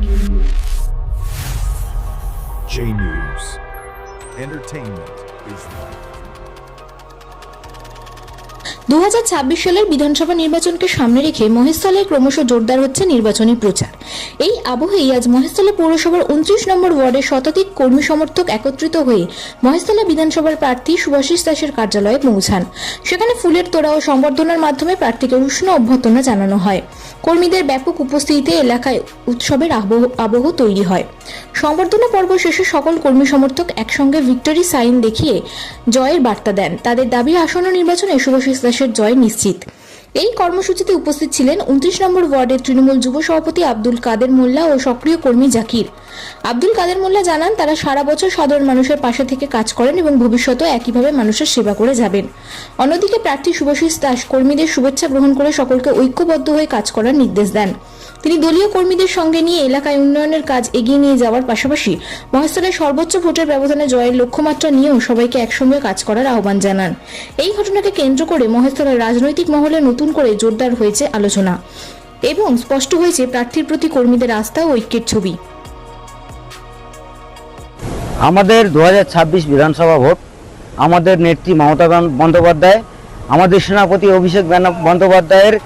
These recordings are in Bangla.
J News. Entertainment is life. 2026 সালের বিধানসভা নির্বাচনকে সামনে রেখে মহেশতলায় ক্রমশ জোরদার হচ্ছে নির্বাচনী প্রচার। এই আবহেই আজ মহেশতলা পৌরসভার 29 নম্বর ওয়ার্ডে শতাধিক কর্মী সমর্থক একত্রিত হয়ে মহেশতলা বিধানসভার প্রার্থী শুভাশিস দাসের কার্যালয়ে পৌঁছান। সেখানে ফুলের তোড়া ও সংবর্ধনার মাধ্যমে প্রার্থীকে উষ্ণ অভ্যর্থনা জানানো হয়। কর্মীদের ব্যাপক উপস্থিতিতে এলাকায় উৎসবের আবহ তৈরি হয়। সংবর্ধনা পর্ব শেষে সকল কর্মী সমর্থক একসঙ্গে ভিক্টরি সাইন দেখিয়ে জয়ের বার্তা দেন। তাদের দাবি আসন্ন নির্বাচনে শুভাশিস দাসের জয় নিশ্চিত। এই কর্মসূচিতে উপস্থিত ছিলেন 29 নম্বর ওয়ার্ডের তৃণমূল যুব সভাপতি আব্দুল কাদের মোল্লা ও সক্রিয় কর্মী জাকির। আব্দুল কাদের মোল্লা জানান, তারা সারা বছর সাধারণ মানুষের পাশে থেকে কাজ করেন এবং ভবিষ্যতেও একইভাবে মানুষের সেবা করে যাবেন। অন্যদিকে প্রার্থী শুভাশিস দাস কর্মীদের শুভেচ্ছা গ্রহণ করে সকলকে ঐক্যবদ্ধ হয়ে কাজ করার নির্দেশ দেন। তিনি দলীয় কর্মীদের সঙ্গে নিয়ে এলাকায় উন্নয়নের কাজ এগিয়ে নিয়ে যাওয়ার পাশাপাশি মহেশতলায় সর্বোচ্চ ভোটের ব্যবধানে জয়ের লক্ষ্যমাত্রা নিয়েও সবাইকে একসঙ্গে কাজ করার আহ্বান জানান। এই ঘটনাকে কেন্দ্র করে মহেশতলার রাজনৈতিক মহলে নতুন করে জোরদার হয়েছে আলোচনা এবং স্পষ্ট হয়েছে প্রার্থীর প্রতি কর্মীদের আস্থা ও ঐক্যের ছবি। আমাদের 2026 বিধানসভা ভোট, আমাদের নেত্রী মমতা বন্দ্যোপাধ্যায়, আমাদের সেনাপতি অভিষেক বন্দ্যোপাধ্যায়ের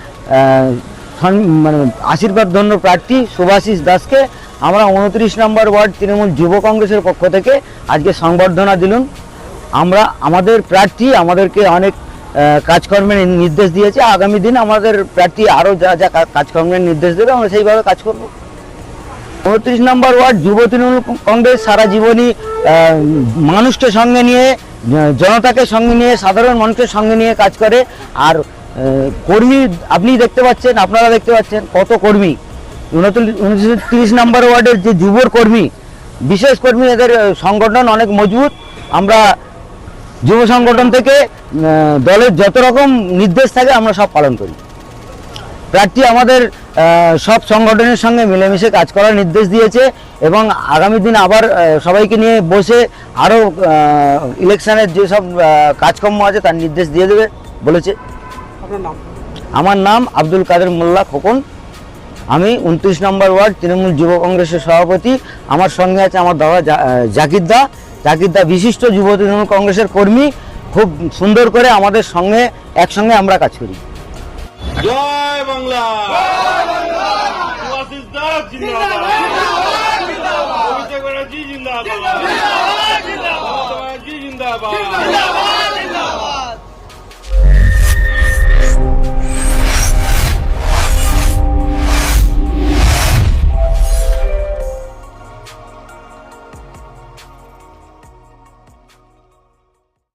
আশীর্বাদ ধন্য প্রার্থী শুভাশিস দাসকে আমরা 29 নম্বর ওয়ার্ড তৃণমূল যুব কংগ্রেসের পক্ষ থেকে আজকে সংবর্ধনা দিলুম। আমরা আমাদের প্রার্থী আমাদেরকে অনেক কাজকর্মের নির্দেশ দিয়েছে। আগামী দিন আমাদের প্রার্থী আরও যা যা কাজকর্মের নির্দেশ দেবে আমরা সেইভাবে কাজ করব। 29 নম্বর ওয়ার্ড যুব তৃণমূল কংগ্রেস সারা জীবনই মানুষকে সঙ্গে নিয়ে, জনতাকে সঙ্গে নিয়ে, সাধারণ মানুষের সঙ্গে নিয়ে কাজ করে। আর কর্মী আপনি দেখতে পাচ্ছেন, আপনারা দেখতে পাচ্ছেন কত কর্মী। 29 নম্বর ওয়ার্ডের যে যুবর কর্মী, বিশেষ কর্মী, এদের সংগঠন অনেক মজবুত। আমরা যুব সংগঠন থেকে দলের যত রকম নির্দেশ থাকে আমরা সব পালন করি। প্রার্থী আমাদের সব সংগঠনের সঙ্গে মিলেমিশে কাজ করার নির্দেশ দিয়েছে এবং আগামী দিন আবার সবাইকে নিয়ে বসে আরও ইলেকশনের যেসব কাজকর্ম আছে তার নির্দেশ দিয়ে দেবে বলেছে। আমার নাম আব্দুল কাদের মোল্লা খোকন। আমি 29 নম্বর ওয়ার্ড তৃণমূল যুব কংগ্রেসের সভাপতি। আমার সঙ্গে আছে আমার দাদা জাকিরদা বিশিষ্ট যুব তৃণমূল কংগ্রেসের কর্মী। খুব সুন্দর করে আমাদের সঙ্গে একসঙ্গে আমরা কাজ করি। জয় বাংলা, শুভাশিস দাস জিন্দাবাদ, অভিষেক ব্যানার্জি জিন্দাবাদ, মমতা ব্যানার্জি জিন্দাবাদ।